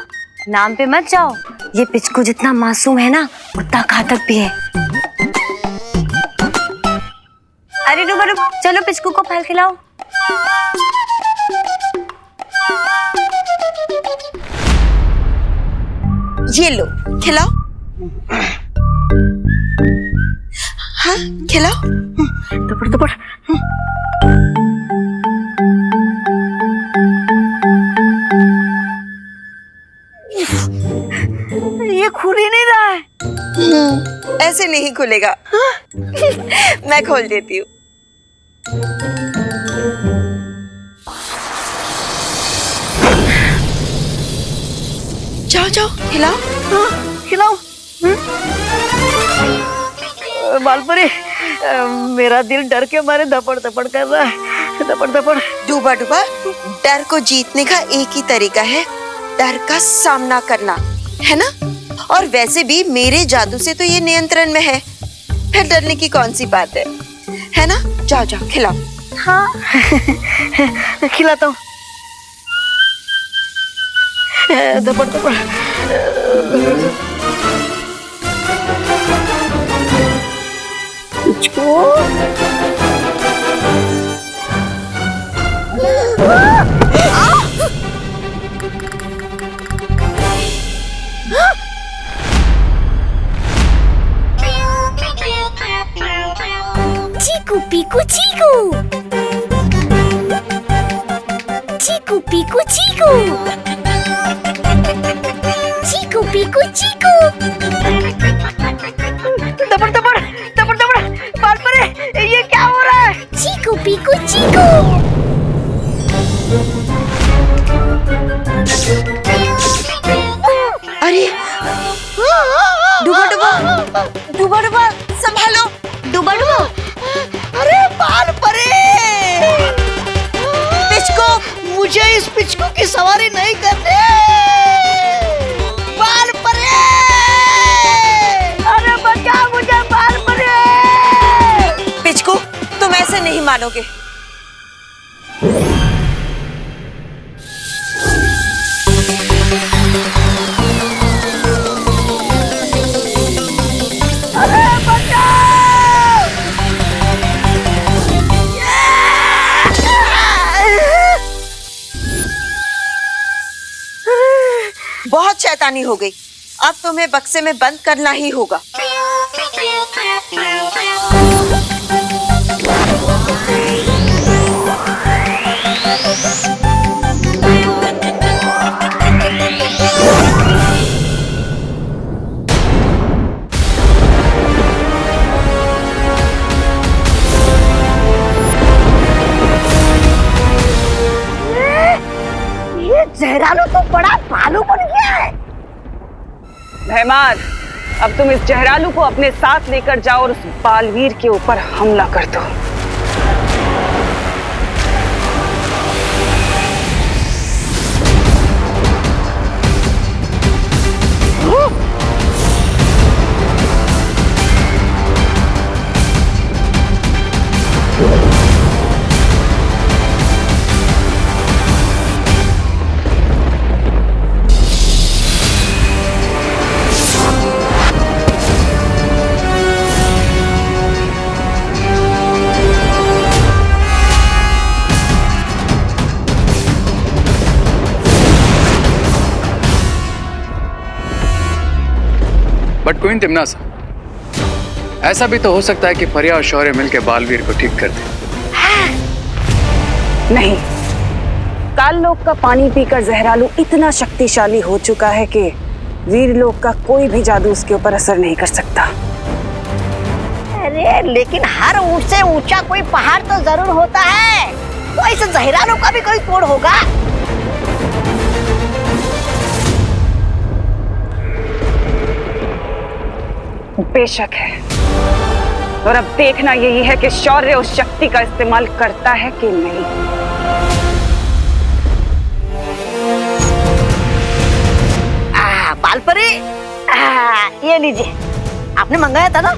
नाम पे मत जाओ। ये पिचकू जितना मासूम है ना उतना घातक भी है। अरे डूबा डूबा, चलो पिचकू को फल खिलाओ। ये लो, खिलाओ। हाँ, खिलाओ। दबड़ दबड़। ये खुल ही नहीं रहा है। ऐसे नहीं खुलेगा। मैं खोल देती हूँ। जाओ जाओ, खिलाओ। हाँ, खिलाओ। बालपरी, मेरा दिल डर के मारे धपड़ धपड़ कर रहा है। धपड़ धपड़। डूबा डूबा, डर को जीतने का एक ही तरीका है, डर का सामना करना, है ना? और वैसे भी मेरे जादू से तो ये नियंत्रण में है, फिर डरने की कौन सी बात है ना? जाओ जाओ, खिलाओ। हाँ, खिलाता हूँ। धपड़ धपड़। चीकू पीकू चीकू। चीकू पीकू चीकू। चीकू पीकू चीकू। दबड़ दबड़ दबड़ दबड़। बालपरी, ये क्या हो रहा है? चीकू पीकू चीकू। अरे डूबा डूबा, डूबा डूबा, संभालो। डूबा डूबा। अरे बालपरी, पिचकू, मुझे इस पिचकू की सवारी नहीं करनी। बालपरी, अरे बचा मुझे बालपरी। पिचकू, तुम ऐसे नहीं मानोगे। बहुत शैतानी हो गई, अब तुम्हें बक्से में बंद करना ही होगा। ये जहरालू तो बड़ा भालू बन गया है। भैमार, अब तुम इस जहरालू को अपने साथ लेकर जाओ और उस बालवीर के ऊपर हमला कर दो। बट क्वीन तिम्नासा, ऐसा भी तो हो सकता है कि फरिया और शौर्य मिलकर बालवीर को ठीक कर दे। नहीं, काललोक का पानी पीकर जहरालू इतना शक्तिशाली हो चुका है कि वीरलोक का कोई भी जादू उसके ऊपर असर नहीं कर सकता। अरे लेकिन हर ऊंच से ऊंचा कोई पहाड़ तो जरूर होता है, तो इस जहरालों का भी कोई तोड़ होगा। बेशक है, और अब देखना यही है कि शौर्य उस शक्ति का इस्तेमाल करता है कि नहीं। बालपरी, ये लीजिए, आपने मंगाया था ना।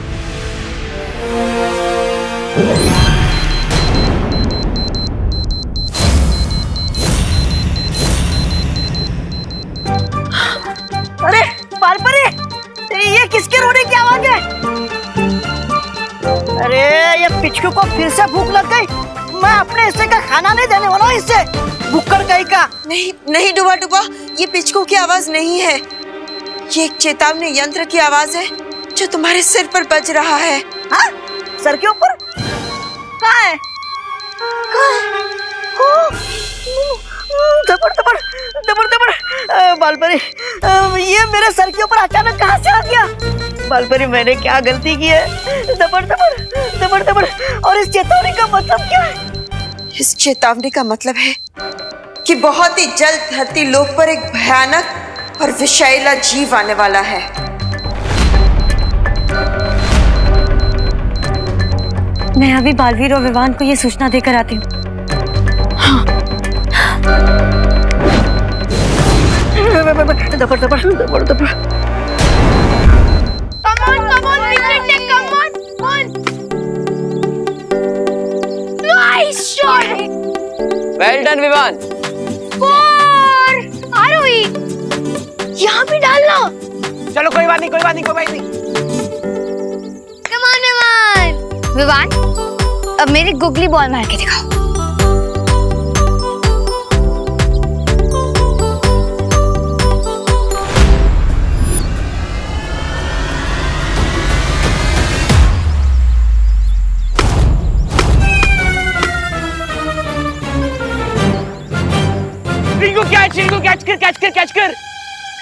अरे बालपरी, ये किसके रोने की आवाज है? अरे ये पिचकू को फिर से भूख लग गई। मैं अपने हिस्से का खाना नहीं देने वाला हूँ इससे, भूखड़ कहीं का। नहीं नहीं डुबा डुबा, ये पिचकू की आवाज नहीं है, ये एक चेतावनी यंत्र की आवाज है जो तुम्हारे सिर पर बज रहा है। हाँ? सर के ऊपर? कहाँ है? दबड़ दबड़ दबड़ दबड़। बालपरी, ये मेरे सर के ऊपर अचानक कहाँ से आ गया? बालपरी, मैंने क्या गलती की है? दबड़ दबड़ दबड़ दबड़। और इस चेतावनी का मतलब क्या है? इस चेतावनी का मतलब है कि बहुत ही जल्द धरती लोक पर एक भयानक और विषैला जीव आने वाला है। मैं अभी बालवीर और विवान को ये सूचना देकर आती हूँ। दबड़ दबड़ दबड़ दबड़। Well done Vivaan. आरोही, यहाँ भी डालना। चलो कोई बात नहीं, कोई बात नहीं, कोई बात नहीं। Come on, Vivaan. विवान, अब मेरी गुगली बॉल मार के दिखाओ। कैच कर।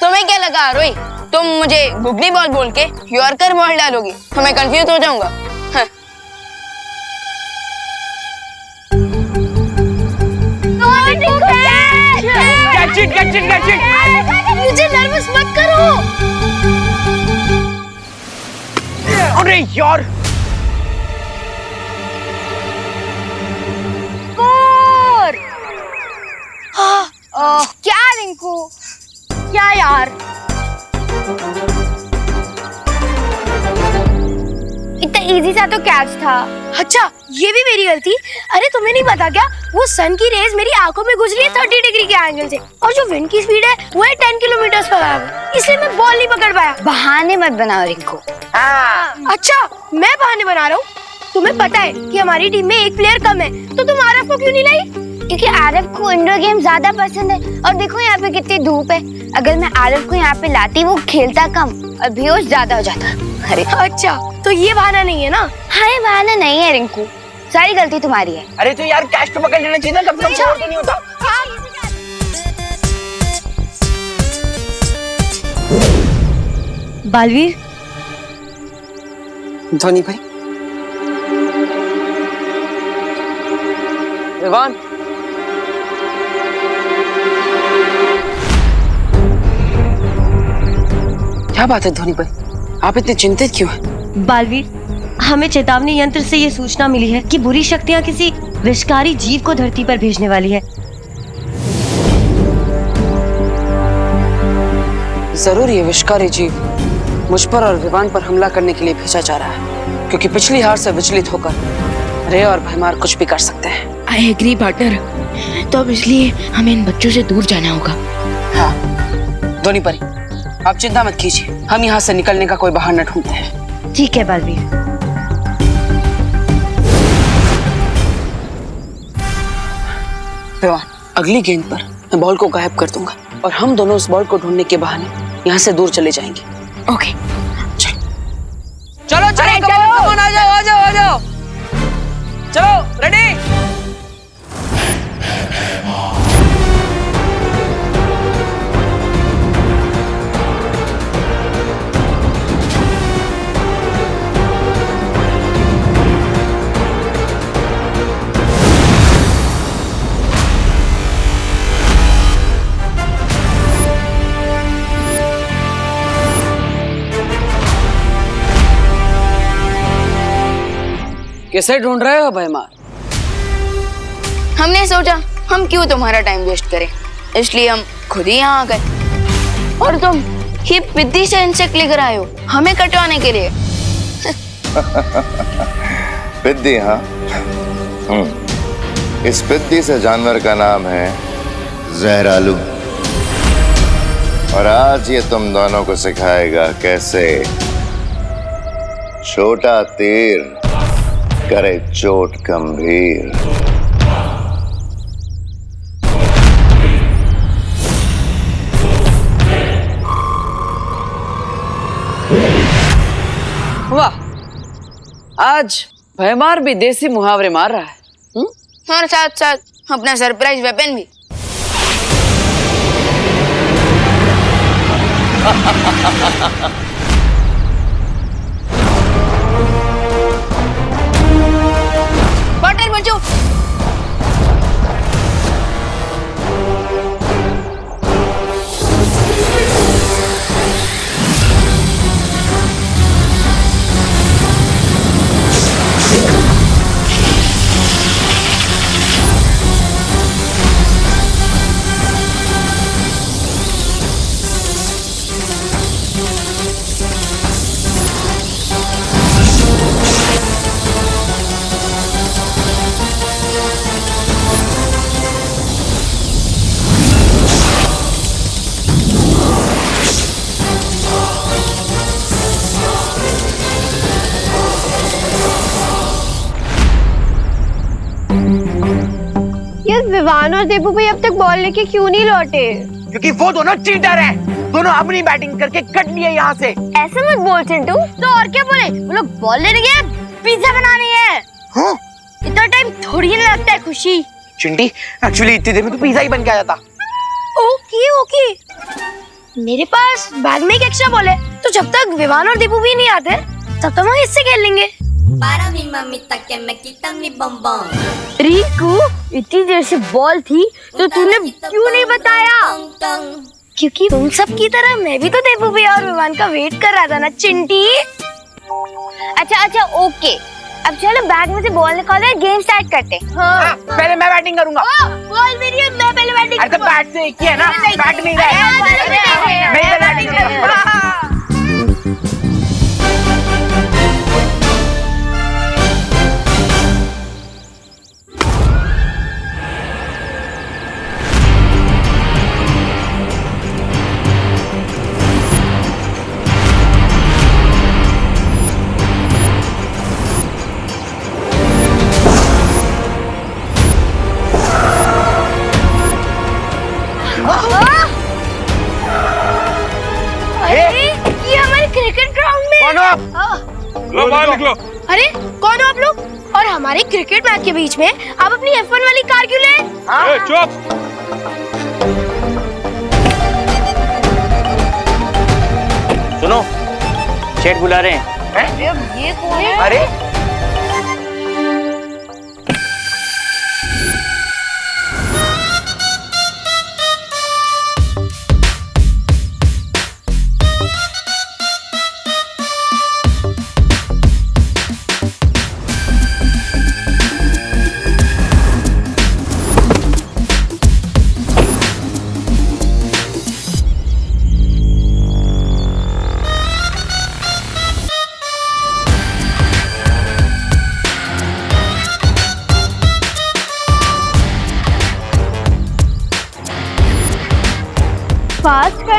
तुम्हें क्या लगा आरोही, तुम मुझे गुगली बॉल बोल के यॉर्कर बॉल डालोगी तो मैं कंफ्यूज हो जाऊंगा? हाँ। Catch it. मुझे नर्वस मत करो। अरे यार, क्या रिंकू, क्या यार, इतना इजी सा तो कैच था। अच्छा, ये भी मेरी गलती। अरे तुम्हें नहीं पता क्या, वो सन की रेज मेरी आंखों में गुजरी है 30 डिग्री के एंगल से, और जो विंड की स्पीड है वो है 10 किलोमीटर पर आवर, इसलिए मैं बॉल नहीं पकड़ पाया। बहाने मत बनाओ रिंकू। अच्छा, मैं बहाने बना रहा हूँ? तुम्हें पता है कि हमारी टीम में एक प्लेयर कम है, तो तुम आरफ को क्यों नहीं लाई? क्योंकि आरफ को इंडोर गेम ज्यादा पसंद है, और देखो यहाँ पे कितनी धूप है। अगर मैं आरफ को यहाँ पे लाती, वो खेलता कम और बेहोश ज्यादा हो जाता। अरे अच्छा, तो ये बहाना नहीं है ना? हाँ, ये बहाना नहीं है रिंकू, सारी गलती तुम्हारी है। अरे तो यार कैच तो पकड़ लेना चाहिए ना, कब से छोड़ नहीं होता। बालवीर, धोनी भाई, विवान, क्या बात है धोनी भाई, आप इतने चिंतित क्यों हैं? बालवीर, हमें चेतावनी यंत्र से ये सूचना मिली है कि बुरी शक्तियां किसी विषकारी जीव को धरती पर भेजने वाली है। जरूर ये विषकारी जीव मुझ पर और विवान पर हमला करने के लिए भेजा जा रहा है, क्योंकि पिछली हार से विचलित होकर रे और भैमार कुछ भी कर सकते हैं। I agree partner. तो अब इसलिए हमें इन बच्चों से दूर जाना होगा। हाँ दोनी परी, आप चिंता मत कीजिए, हम यहाँ से निकलने का कोई बहाना ढूंढते हैं। ठीक है बालवीर। विवान, अगली गेंद पर मैं बॉल को गायब कर दूंगा और हम दोनों उस बॉल को ढूंढने के बहाने यहाँ से दूर चले जाएंगे। ओके चलो चलो कमान आ जाओ आ जाओ आ जाओ, चलो रेडी। कैसे ढूंढ रहे हो भैमार? हमने सोचा हम क्यों तुम्हारा टाइम वेस्ट करें, इसलिए हम खुद ही यहाँ आ गए। और तुम ये पिद्दी से इंसेक्ट लेकर आए हो हमें कटवाने के लिए। पिद्दी? हाँ, इस पिद्दी से जानवर का नाम है जहरालू, और आज ये तुम दोनों को सिखाएगा कैसे छोटा तीर करे चोट गंभीर। वाह, आज भैमार भी देसी मुहावरे मार रहा है। और साथ साथ अपना सरप्राइज वेपन भी। पार्टनर बचो। विवान और देबू भाई अब तक बॉल लेके क्यों नहीं लौटे? क्योंकि वो दोनों चीटर हैं। दोनों अपनी बैटिंग करके कट लिए यहाँ से। ऐसे मत बोल चिंटू। तो और क्या बोले, वो लोग बॉल लेने गए, पिज्जा बनानी है। हाँ? इतना टाइम थोड़ी ना लगता है खुशी। चिंटी, एक्चुअली इतनी देर में तो पिज्जा ही बन के आया था। ओके ओके, मेरे पास बैग में एक एक्स्ट्रा बॉल है, तो जब तक विवान और दीपू भी नहीं आते तब तक हम इससे खेल लेंगे। रिकू, इतनी देर से बॉल थी तो तूने क्यों नहीं बताया? क्योंकि तुम सब की तरह मैं भी तो देबू भैया और विवान का वेट कर रहा था ना चिंटी। अच्छा ओके, अब चलो बैग में से बॉल निकालो, गेम स्टार्ट करते। हाँ, पहले मैं बैटिंग करूंगा। बॉल मेरी है, मैं पहले बैटिंग। अरे तो बैट से एक ही है ना, बैट नहीं है। मैं इधर बैटिंग करूंगा। ये हमारे क्रिकेट ग्राउंड में। कौन हो आप? लो बाहर निकलो। अरे कौन हो आप लोग? और हमारे क्रिकेट मैच के बीच में आप अपनी F1 वाली कार क्यों ले? चुप। सुनो, सेठ बुला रहे हैं। ये कौन है? अरे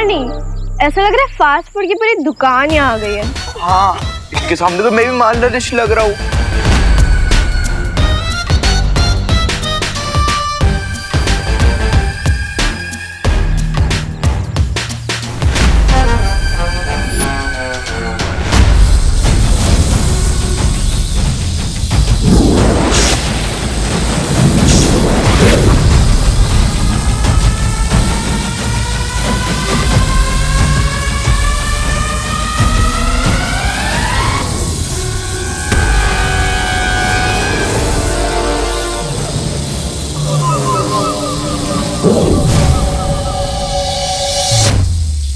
नहीं, ऐसा लग रहा है फास्ट फूड की पूरी दुकान यहाँ आ गई है। हाँ, इसके सामने तो मैं भी मालनरिश लग रहा हूँ।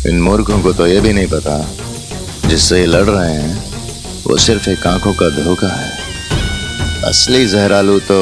इन मूर्खों को तो ये भी नहीं पता जिससे ये लड़ रहे हैं वो सिर्फ एक आंखों का धोखा है। असली जहरालू तो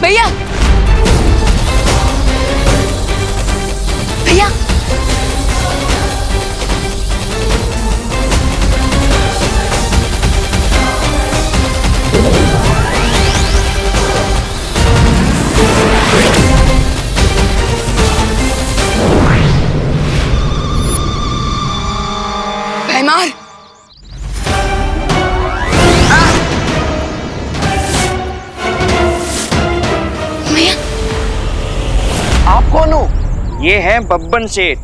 भैया भैया भैमार आप कौन हो? ये है बब्बन सेठ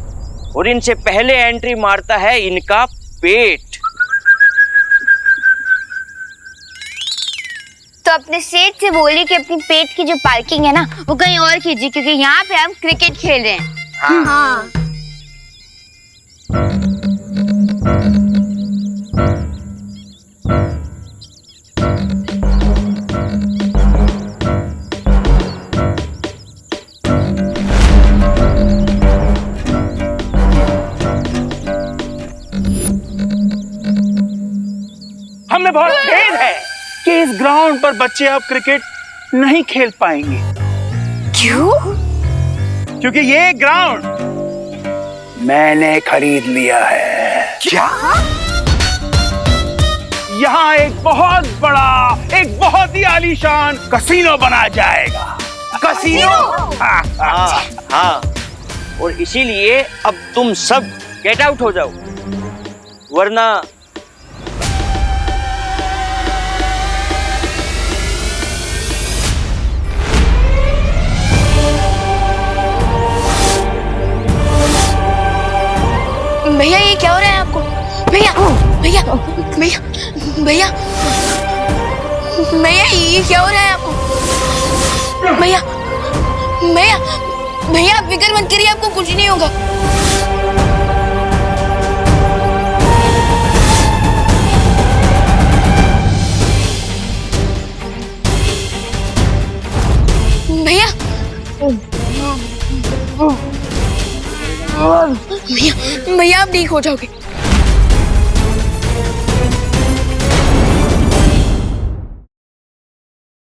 और इनसे पहले एंट्री मारता है इनका पेट। तो अपने सेठ से बोलिए कि अपनी पेट की जो पार्किंग है ना वो कहीं और कीजिए, क्योंकि यहाँ पे हम क्रिकेट खेल रहे हैं। हाँ। हमें बहुत खेद है कि इस ग्राउंड पर बच्चे अब क्रिकेट नहीं खेल पाएंगे। क्यों? क्योंकि ये ग्राउंड मैंने खरीद लिया है। क्या? यहाँ एक बहुत बड़ा, एक बहुत ही आलीशान कसीनो बना जाएगा। कसीनो? हाँ, और इसीलिए अब तुम सब गेट आउट हो जाओ, वरना भैया ये क्या हो रहा है आपको? भैया भैया भैया भैया भैया ये क्या हो रहा है आपको? भैया भैया भैया आप फिक्र मत करिए, आपको कुछ नहीं होगा। भैया भैया भैया आप ठीक हो जाओगे।